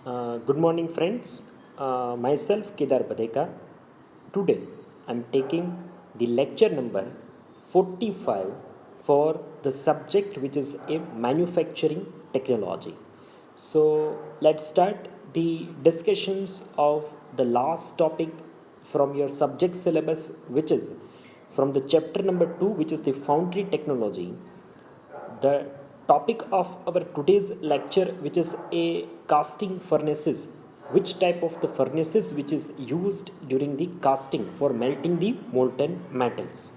Good morning, friends. Myself Kedar Badeka. Today, I'm taking the lecture number 45 for the subject which is a manufacturing technology. So, let's start the discussions of the last topic from your subject syllabus, which is from the chapter number 2, which is the foundry technology. The topic of our today's lecture, which is a casting furnaces, which type of the furnaces which is used during the casting for melting the molten metals.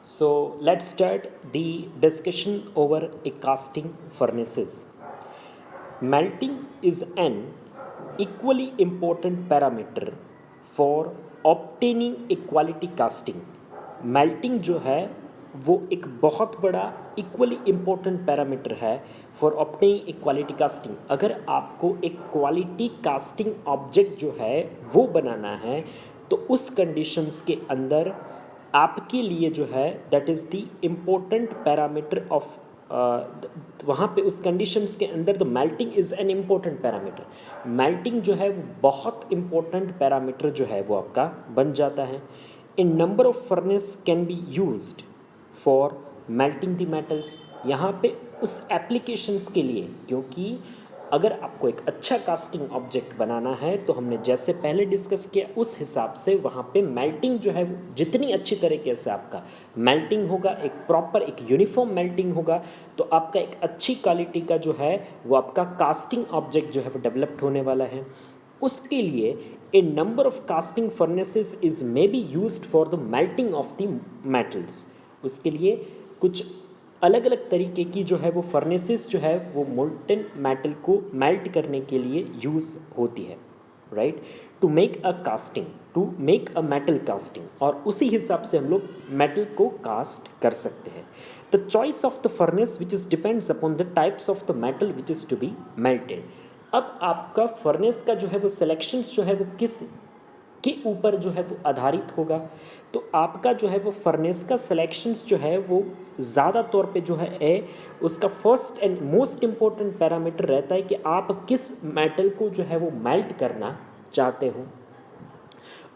So let's start the discussion over a casting furnaces. Melting is an equally important parameter for obtaining a quality casting. Melting जो है वो एक बहुत बड़ा equally important parameter है for obtaining A quality casting. अगर आपको एक क्वालिटी कास्टिंग ऑब्जेक्ट जो है वो बनाना है तो उस कंडीशंस के अंदर आपके लिए जो है that is the important parameter of वहाँ पे उस कंडीशंस के अंदर तो melting is an important parameter. Melting जो है वो बहुत इम्पोर्टेंट पैरामीटर जो है वो आपका बन जाता है. A number of furnace can be used for melting the metals. यहाँ पे उस एप्लीकेशंस के लिए, क्योंकि अगर आपको एक अच्छा कास्टिंग ऑब्जेक्ट बनाना है तो हमने जैसे पहले डिस्कस किया उस हिसाब से वहाँ पे मेल्टिंग जो है जितनी अच्छी तरीके से आपका मेल्टिंग होगा, एक प्रॉपर एक यूनिफॉर्म मेल्टिंग होगा, तो आपका एक अच्छी क्वालिटी का जो है वो आपका कास्टिंग ऑब्जेक्ट जो है वो डेवलप्ड होने वाला है. उसके लिए a number of casting furnaces is may be used for the melting of the metals. उसके लिए कुछ अलग अलग तरीके की जो है वो फर्नेसेस जो है वो मोल्टन मेटल को मेल्ट करने के लिए यूज़ होती है, right, to make a casting, to make a metal casting, और उसी हिसाब से हम लोग मेटल को कास्ट कर सकते हैं. The choice of the furnace which is depends upon the types of the metal which is to be melted. अब आपका फर्नेस का जो है वो सिलेक्शंस जो है वो किस के ऊपर जो है वो आधारित होगा. तो आपका जो है वो फर्नेस का सिलेक्शंस जो है वो ज़्यादा तौर पे जो है उसका first and most important parameter रहता है कि आप किस मेटल को जो है वो मेल्ट करना चाहते हो.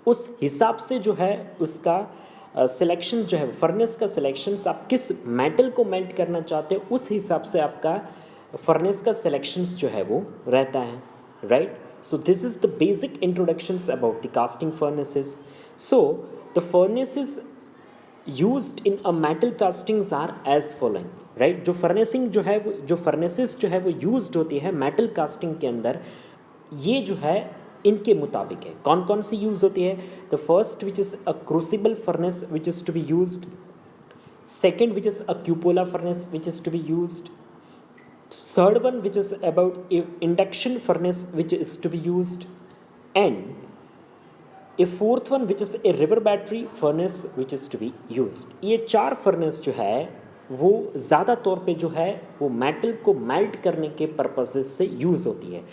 उस हिसाब से जो है उसका सिलेक्शन जो है फर्नेस का सिलेक्शंस, आप किस मेटल को मेल्ट करना चाहते हो उस हिसाब से आपका फर्नेस का सिलेक्शंस जो है वो रहता है, right. So this is the basic introductions about the casting furnaces. So the furnaces used in a metal castings are as following, right. जो फर्नेसिंग जो है वो जो फर्नेसेस जो है वो यूज्ड होती है मेटल कास्टिंग के अंदर, ये जो है इनके मुताबिक है. कौन कौन सी यूज़ होती है? The first which is a crucible furnace which is to be used. Second which is a cupola furnace which is to be used. Third one which is about induction furnace which is to be used, and a fourth one which is a river battery furnace which is to be used. ये चार furnace जो है वो ज़्यादा तौर पे जो है वो मेटल को मेल्ट करने के पर्पसेस से यूज़ होती है.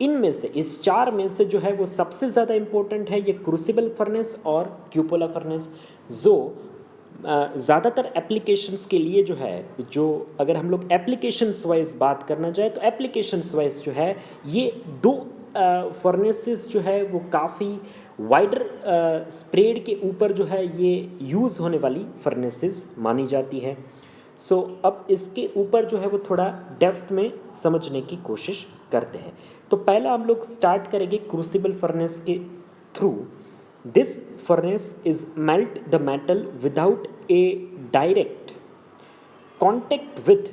इनमें से इस चार में से जो है वो सबसे ज़्यादा इम्पोर्टेंट है ये क्रूसिबल फर्नेस और क्यूपोला फर्नेस, जो ज़्यादातर एप्लीकेशंस के लिए जो है, जो अगर हम लोग एप्लीकेशंस वाइज बात करना चाहे तो एप्लीकेशंस वाइज जो है ये दो फर्नेसेस जो है वो काफ़ी वाइडर स्प्रेड के ऊपर जो है ये यूज़ होने वाली फर्नेसेस मानी जाती है. सो अब इसके ऊपर जो है वो थोड़ा डेप्थ में समझने की कोशिश करते हैं. तो पहला हम लोग स्टार्ट करेंगे क्रूसिबल फर्नेस के through. This furnace is melt the metal without a direct contact with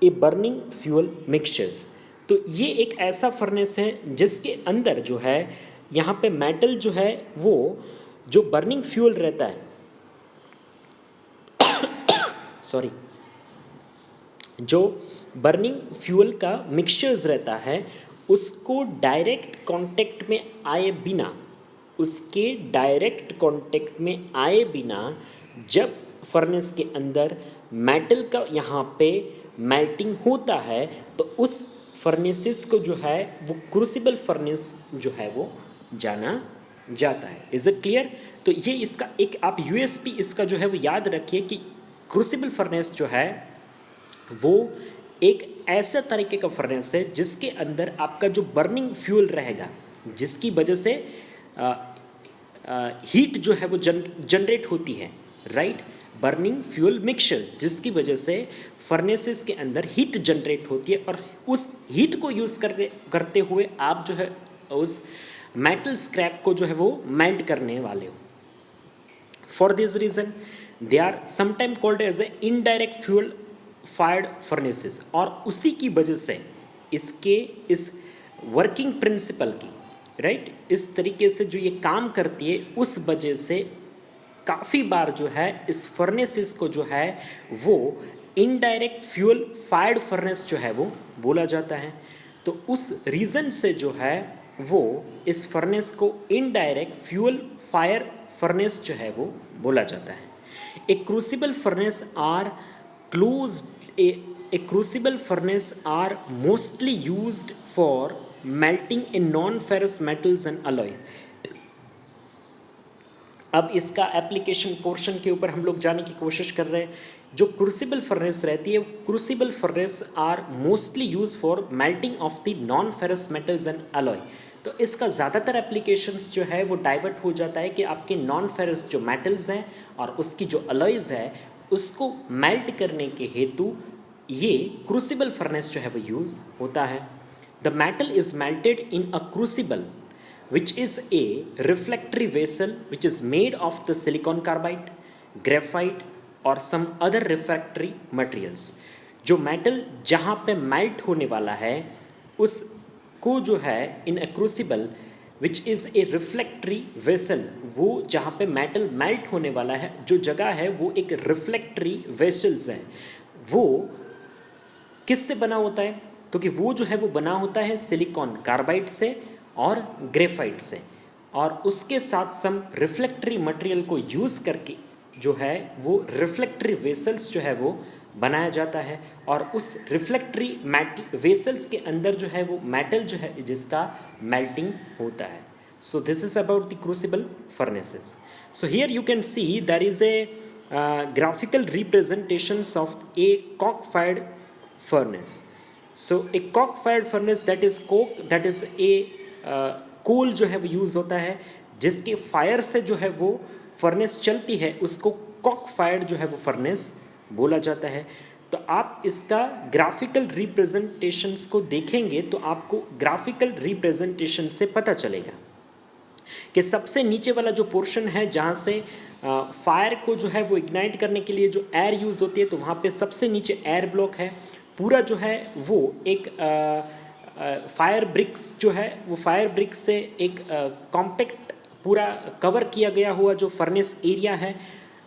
a burning fuel mixtures. तो ये एक ऐसा फर्नेस है जिसके अंदर जो है यहाँ पे मेटल जो है वो जो बर्निंग फ्यूल रहता है सॉरी जो बर्निंग फ्यूल का मिक्सचर्स रहता है उसको डायरेक्ट कांटेक्ट में आए बिना, उसके डायरेक्ट कांटेक्ट में आए बिना जब फर्नेस के अंदर मेटल का यहाँ पे मेल्टिंग होता है तो उस फर्नेसेस को जो है वो क्रूसिबल फर्नेस जो है वो जाना जाता है. Is it clear? तो ये इसका एक आप यूएसपी इसका जो है वो याद रखिए कि क्रूसिबल फर्नेस जो है वो एक ऐसा तरीके का फर्नेस है जिसके अंदर आपका जो बर्निंग फ्यूल रहेगा, जिसकी वजह से हीट जो है वो जनरेट होती है, राइट। बर्निंग फ्यूल मिक्सचर्स, जिसकी वजह से फर्नेसेस के अंदर हीट जनरेट होती है और उस हीट को यूज़ करते हुए आप जो है उस मेटल स्क्रैप को जो है वो मेल्ट करने वाले हो। For this reason they are sometime called as a indirect fuel fired furnaces. और उसी की वजह से इसके इस वर्किंग प्रिंसिपल की, राइट, इस तरीके से जो ये काम करती है, उस वजह से काफ़ी बार जो है इस फर्नेसेस को जो है वो इनडायरेक्ट फ्यूल फायर्ड फर्नेस जो है वो बोला जाता है। तो उस रीज़न से जो है वो इस फर्नेस को इनडायरेक्ट फ्यूल फायर फर्नेस जो है वो बोला जाता है। A crucible furnace are closed a crucible furnace are mostly used for melting in non ferrous metals and alloys. अब इसका एप्लीकेशन पोर्शन के ऊपर हम लोग जाने की कोशिश कर रहे हैं। जो क्रूसिबल फर्नेस रहती है, crucible furnace are mostly use for melting of the non ferrous metals and alloy. तो इसका ज़्यादातर एप्लीकेशंस जो है वो डाइवर्ट हो जाता है कि आपके नॉन फेरस जो मेटल्स हैं और उसकी जो अलॉयज़ है उसको मेल्ट करने के हेतु ये क्रूसिबल फर्नेस जो है वो यूज़ होता है। The metal is melted in a crucible which is a refractory vessel which is made of the silicon carbide, graphite और some other refractory materials। जो मेटल जहाँ पे मेल्ट होने वाला है उसको जो है in a crucible which is a refractory vessel, वो जहाँ पे मेटल मेल्ट होने वाला है जो जगह है वो एक रिफ्लेक्टरी वेसल्स है। वो किससे बना होता है? तो कि वो जो है वो बना होता है सिलिकॉन कार्बाइड से और ग्रेफाइट से, और उसके साथ सम रिफ्लेक्टरी मटेरियल को यूज़ करके जो है वो रिफ्लेक्टरी वेसल्स जो है वो बनाया जाता है। और उस रिफ्लेक्टरी वेसल्स के अंदर जो है वो मेटल जो है जिसका मेल्टिंग होता है। So this is about the crucible furnaces. So here you can see there is a graphical representations of a coke fired furnace. So a coke fired furnace, that is coke, that is a कोल जो है वो use होता है जिसके fire से जो है वो फर्नेस चलती है, उसको कॉक फायर्ड जो है वो फर्नेस बोला जाता है। तो आप इसका ग्राफिकल रिप्रेजेंटेशंस को देखेंगे तो आपको ग्राफिकल रिप्रेजेंटेशन से पता चलेगा कि सबसे नीचे वाला जो पोर्शन है जहाँ से फायर को जो है वो इग्नाइट करने के लिए जो एयर यूज़ होती है, तो वहाँ पे सबसे नीचे एयर ब्लॉक है। पूरा जो है वो एक फायर ब्रिक्स जो है वो फायर ब्रिक्स से एक कॉम्पैक्ट पूरा कवर किया गया हुआ जो फर्नेस एरिया है,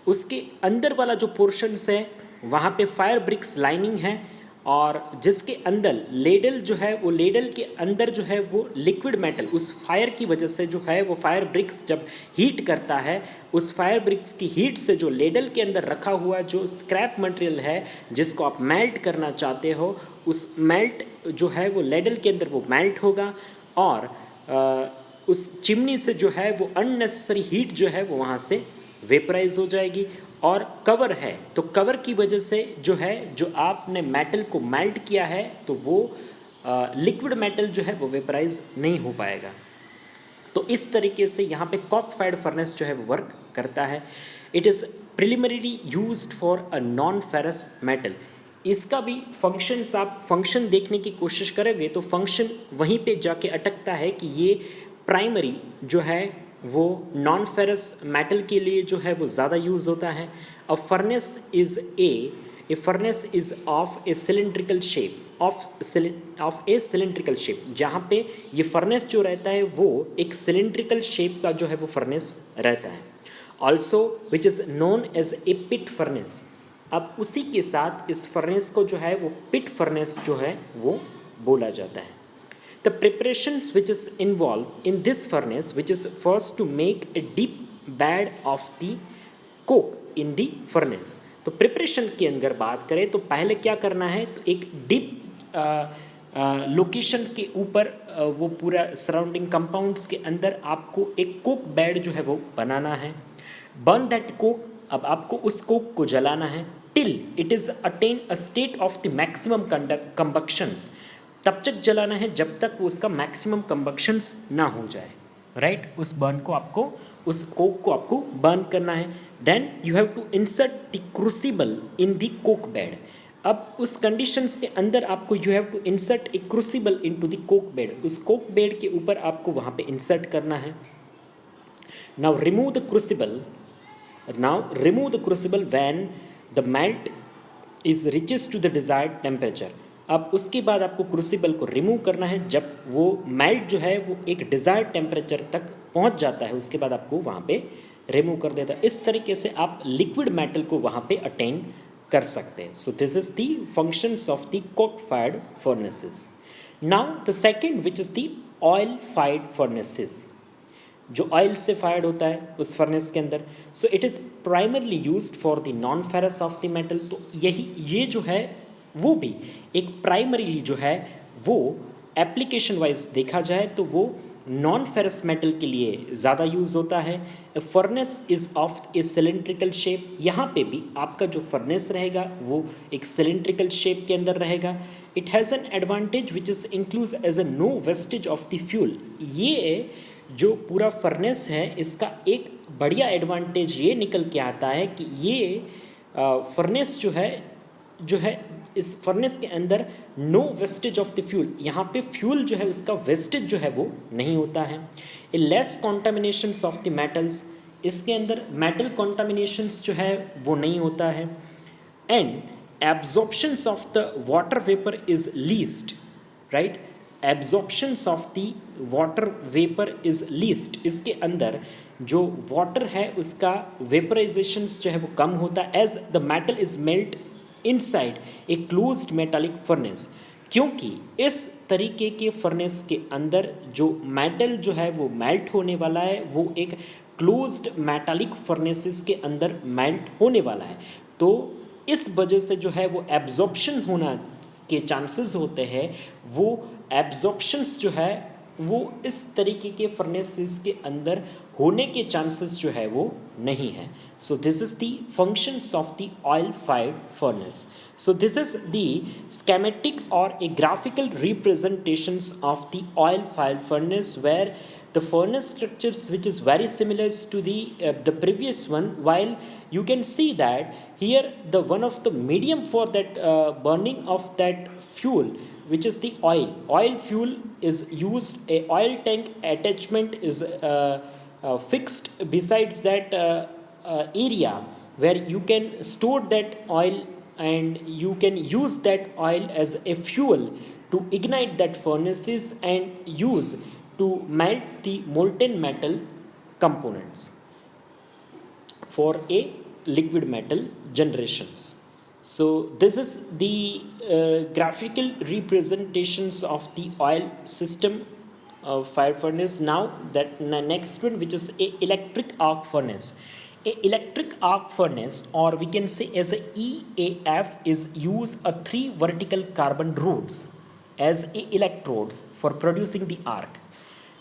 उसके अंदर वाला जो पोर्शंस है वहाँ पे फायर ब्रिक्स लाइनिंग है, और जिसके अंदर लेडल जो है वो लेडल के अंदर जो है वो लिक्विड मेटल उस फायर की वजह से जो है वो फायर ब्रिक्स जब हीट करता है, उस फायर ब्रिक्स की हीट से जो लेडल के अंदर रखा हुआ जो स्क्रैप मटेरियल है जिसको आप मेल्ट करना चाहते हो, उस मेल्ट जो है वो लेडल के अंदर वो मेल्ट होगा, और उस चिमनी से जो है वो अननेसेसरी हीट जो है वो वहाँ से वेपराइज हो जाएगी। और कवर है तो कवर की वजह से जो है जो आपने मेटल को मेल्ट किया है तो वो लिक्विड मेटल जो है वो वेपराइज नहीं हो पाएगा। तो इस तरीके से यहाँ पे कॉक फायर्ड फर्नेस जो है वो वर्क करता है। It is preliminary used for a non ferrous metal. इसका भी फंक्शंस आप फंक्शन देखने की कोशिश करोगे तो फंक्शन वहीं पे जाके अटकता है कि ये प्राइमरी जो है वो नॉन फेरस मेटल के लिए जो है वो ज़्यादा यूज़ होता है। A furnace is a furnace is of a cylindrical shape of a cylindrical shape, जहाँ पे ये फर्नेस जो रहता है वो एक सिलेंड्रिकल शेप का जो है वो फर्नेस रहता है। Also which is known as a pit furnace. अब उसी के साथ इस फर्नेस को जो है वो पिट फर्नेस जो है वो बोला जाता है। The preparations which is involved in this furnace, which is first to make a deep bed of the coke in the furnace। तो प्रिपरेशन के अंदर बात करें तो पहले क्या करना है, तो एक डीप लोकेशन के ऊपर वो पूरा सराउंडिंग कंपाउंड्स के अंदर आपको एक कोक बेड जो है वो बनाना है। बर्न दैट कोक, अब आपको उस कोक को जलाना है। Till it is attain a state of the maximum combustions, तब तक जलाना है जब तक वो उसका मैक्सिमम कंबक्शंस ना हो जाए, राइट। उस बर्न को आपको, उस कोक को आपको बर्न करना है। Then you have to insert the crucible in the coke bed. अब उस कंडीशंस के अंदर आपको you have to insert a crucible into the coke bed, उस कोक बेड के ऊपर आपको वहाँ पे इंसर्ट करना है। Now remove the crucible, when the melt is reaches to the desired temperature. अब उसके बाद आपको क्रूसिबल को रिमूव करना है जब वो मेल्ट जो है वो एक डिजायर्ड टेम्परेचर तक पहुंच जाता है, उसके बाद आपको वहाँ पे रिमूव कर देता है। इस तरीके से आप लिक्विड मेटल को वहाँ पे अटेन कर सकते हैं। सो this is the functions of the Coke fired furnaces. Now the second which is the oil fired furnaces, जो ऑयल से फायर्ड होता है उस फर्नेस के अंदर। So it is primarily used for the non ferrous of the metal. तो ये जो है वो भी एक प्राइमरीली जो है वो एप्लीकेशन वाइज देखा जाए तो वो नॉन फेरस मेटल के लिए ज़्यादा यूज़ होता है। Furnace is of a cylindrical shape, यहाँ पे भी आपका जो फर्नेस रहेगा वो एक सिलेंड्रिकल शेप के अंदर रहेगा। It has an advantage which is includes as a no wastage of the fuel. ये जो पूरा फर्नेस है इसका एक बढ़िया एडवांटेज ये निकल के आता है कि ये फर्नेस जो है इस फर्नेस के अंदर no wastage of the fuel, यहाँ पे फ्यूल जो है उसका वेस्टेज जो है वो नहीं होता है। ए लेस कॉन्टामिनेशंस ऑफ द मेटल्स, इसके अंदर मेटल कॉन्टामिनेशंस जो है वो नहीं होता है। And absorptions of the water vapour is least, right. Absorptions of the water vapour is least, इसके अंदर जो वाटर है उसका वेपराइजेशंस जो है वो कम होता है as the metal is melt inside a closed metallic furnace. क्योंकि इस तरीके के फर्नेस के अंदर जो मेटल जो है वो मेल्ट होने वाला है वो एक क्लोज्ड मेटालिक फर्नेसेस के अंदर मेल्ट होने वाला है, तो इस वजह से जो है वो एब्जॉर्प्शन होना के चांसेस होते हैं, वो एब्जॉर्प्शंस जो है वो इस तरीके के फर्नेसेस के अंदर होने के चांसेस जो है वो नहीं है। So this is the functions of the oil fired furnace. So this is the schematic or a graphical representations of the oil fired furnace, where the furnace structures which is very similar to the previous one, while you can see that here the one of the medium for that burning of that fuel which is the oil fuel is used. A oil tank attachment is fixed besides that area where you can store that oil, and you can use that oil as a fuel to ignite that furnaces and use to melt the molten metal components for a liquid metal generations. So this is the graphical representations of the oil system fire furnace. Now that next one, which is a electric arc furnace. A electric arc furnace, or we can say as a EAF, is use a 3 vertical carbon rods as a electrodes for producing the arc.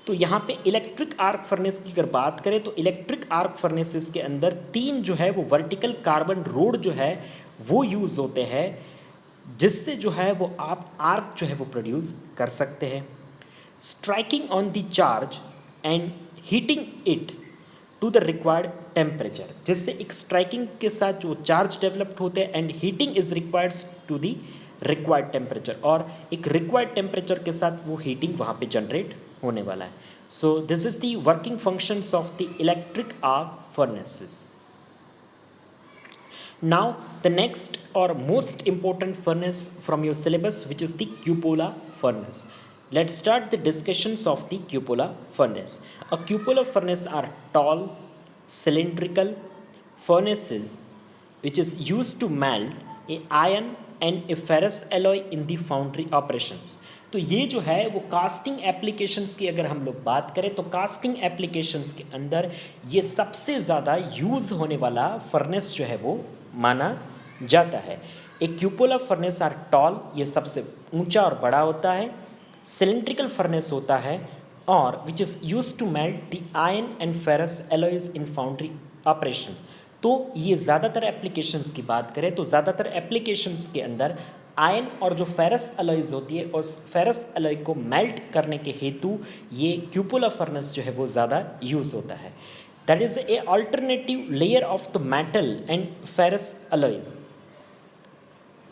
तो यहाँ पे electric arc furnace की अगर बात करें तो electric arc furnaces के अंदर 3 जो है वो वर्टिकल कार्बन रोड जो है वो यूज़ होते हैं, जिससे जो है वो आप आर्क जो है वो प्रोड्यूस कर सकते हैं। Striking on the charge and heating it to the required temperature, जिससे एक स्ट्राइकिंग के साथ जो चार्ज डेवलप्ड होते हैं and heating is required to the required temperature, और एक रिक्वायर्ड टेम्परेचर के साथ वो हीटिंग वहाँ पे जनरेट होने वाला है। So this is the working functions of the electric arc furnaces. Now the next और most important furnace from your syllabus, which is the cupola furnace. Let's start the discussions of the cupola furnace. A cupola furnace are tall, cylindrical furnaces which is used to melt a iron and a ferrous alloy in the foundry operations. तो ये जो है वो casting applications की अगर हम लोग बात करें तो कास्टिंग एप्लीकेशंस के अंदर ये सबसे ज़्यादा यूज़ होने वाला फर्नेस जो है वो माना जाता है। एक क्यूपोला फर्नेस आर टॉल, ये सबसे ऊंचा और बड़ा होता है, सिलेंड्रिकल फर्नेस होता है, और which is use to melt the iron and ferrous alloys in foundry operation. तो ये ज़्यादातर एप्लीकेशंस की बात करें तो ज़्यादातर एप्लीकेशंस के अंदर आयन और जो फेरस अलॉयज़ होती है उस फेरस अलॉय को मेल्ट करने के हेतु ये क्यूपुला फर्नेस जो है वो ज़्यादा यूज़ होता है. That is a alternative layer of the metal and ferrous alloys.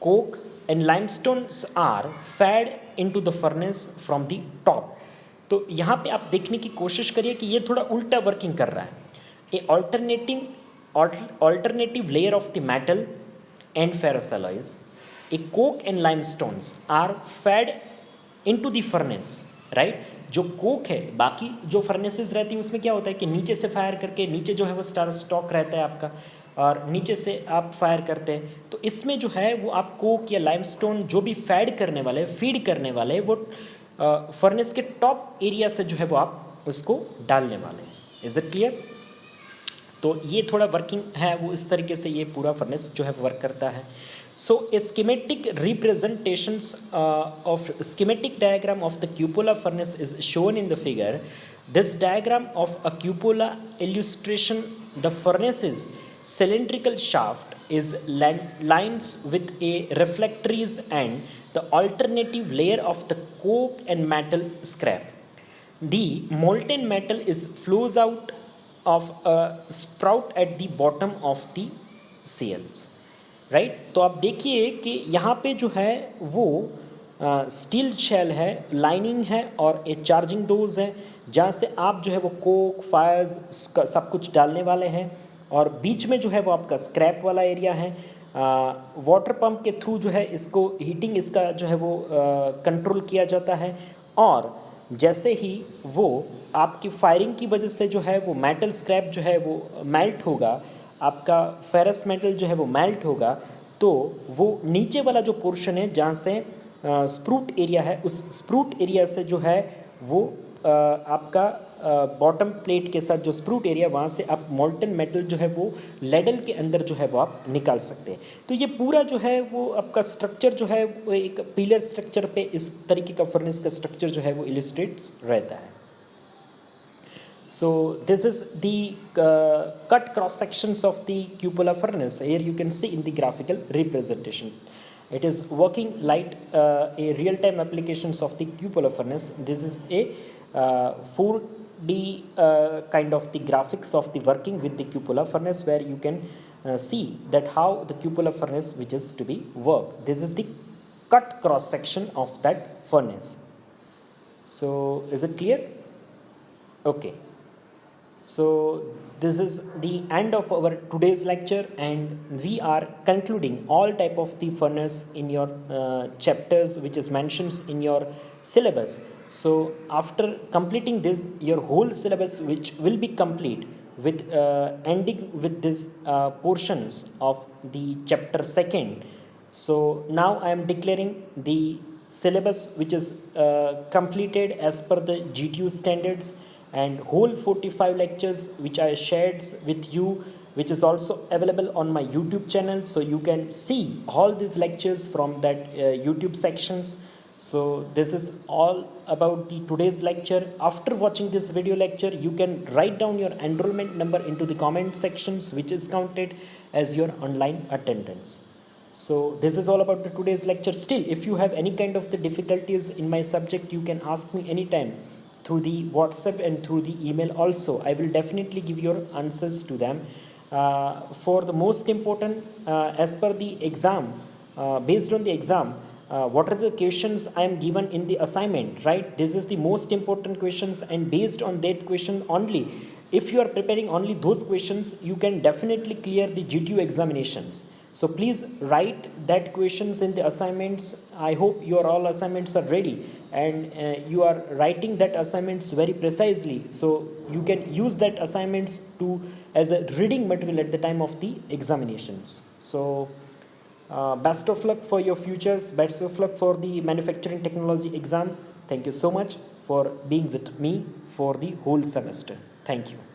Coke and limestones are fed into the furnace from the top. तो यहाँ पे आप देखने की कोशिश करिए कि ये थोड़ा उल्टा वर्किंग कर रहा है. ए alternative layer of the metal and ferrous alloys, a coke and limestones are fed into the furnace, right? जो कोक है, बाकी जो फर्नेसेस रहती है उसमें क्या होता है कि नीचे से फायर करके, नीचे जो है वो स्टॉक रहता है आपका और नीचे से आप फायर करते हैं. तो इसमें जो है वो आप कोक या लाइमस्टोन जो भी फीड करने वाले वो फर्नेस के टॉप एरिया से जो है वो आप उसको डालने वाले हैं. Is it clear? तो ये थोड़ा वर्किंग है वो इस तरीके से ये पूरा फर्नेस जो है वर्क करता है. So a schematic representations of schematic diagram of the cupola furnace is shown in the figure. This diagram of a cupola illustration the furnace's cylindrical shaft is lines with a reflectories and the alternative layer of the coke and metal scrap. The molten metal is flows out of a sprout at the bottom of the cells. Right तो आप देखिए कि यहाँ पे जो है वो steel shell है, लाइनिंग है और एक चार्जिंग डोज है जहाँ से आप जो है वो कोक फायर्स सब कुछ डालने वाले हैं और बीच में जो है वो आपका स्क्रैप वाला एरिया है. वाटर पंप के थ्रू जो है इसको हीटिंग इसका जो है वो कंट्रोल किया जाता है और जैसे ही वो आपकी फायरिंग की वजह से जो है वो मेटल स्क्रैप जो है वो मेल्ट होगा, आपका फेरस मेटल जो है वो मेल्ट होगा तो वो नीचे वाला जो पोर्शन है जहाँ से स्प्रूट एरिया है उस स्प्रूट एरिया से जो है वो आपका बॉटम प्लेट के साथ जो स्प्रूट एरिया वहाँ से आप मोल्टन मेटल जो है वो लेडल के अंदर जो है वो आप निकाल सकते हैं. तो ये पूरा जो है वो आपका स्ट्रक्चर जो है वो एक पिलर स्ट्रक्चर पे इस तरीके का फर्नेस का स्ट्रक्चर जो है वो इलिस्ट्रेट्स रहता है. So this is the cut cross sections of the cupola furnace. Here you can see in the graphical representation. It is working like a real-time applications of the cupola furnace. This is a 4D kind of the graphics of the working with the cupola furnace where you can see that how the cupola furnace which is to be worked. This is the cut cross section of that furnace. So is it clear? Okay. So this is the end of our today's lecture and we are concluding all type of the furnace in your chapters which is mentions in your syllabus. So after completing this your whole syllabus which will be complete with ending with this portions of the chapter 2nd. So now I am declaring the syllabus which is completed as per the GTU standards and whole 45 lectures which I shared with you which is also available on my YouTube channel. So you can see all these lectures from that YouTube sections. So this is all about the today's lecture. After watching this video lecture you can write down your enrollment number into the comment sections which is counted as your online attendance. So this is all about the today's lecture. Still if you have any kind of the difficulties in my subject you can ask me anytime through the WhatsApp and through the email also. I will definitely give your answers to them. For the most important as per the exam, based on the exam, what are the questions I am given in the assignment, right? This is the most important questions and based on that question only, if you are preparing only those questions, you can definitely clear the GTU examinations. So please write that questions in the assignments. I hope your all assignments are ready and you are writing that assignments very precisely. So you can use that assignments to as a reading material at the time of the examinations. So best of luck for your futures. Best of luck for the manufacturing technology exam. Thank you so much for being with me for the whole semester. Thank you.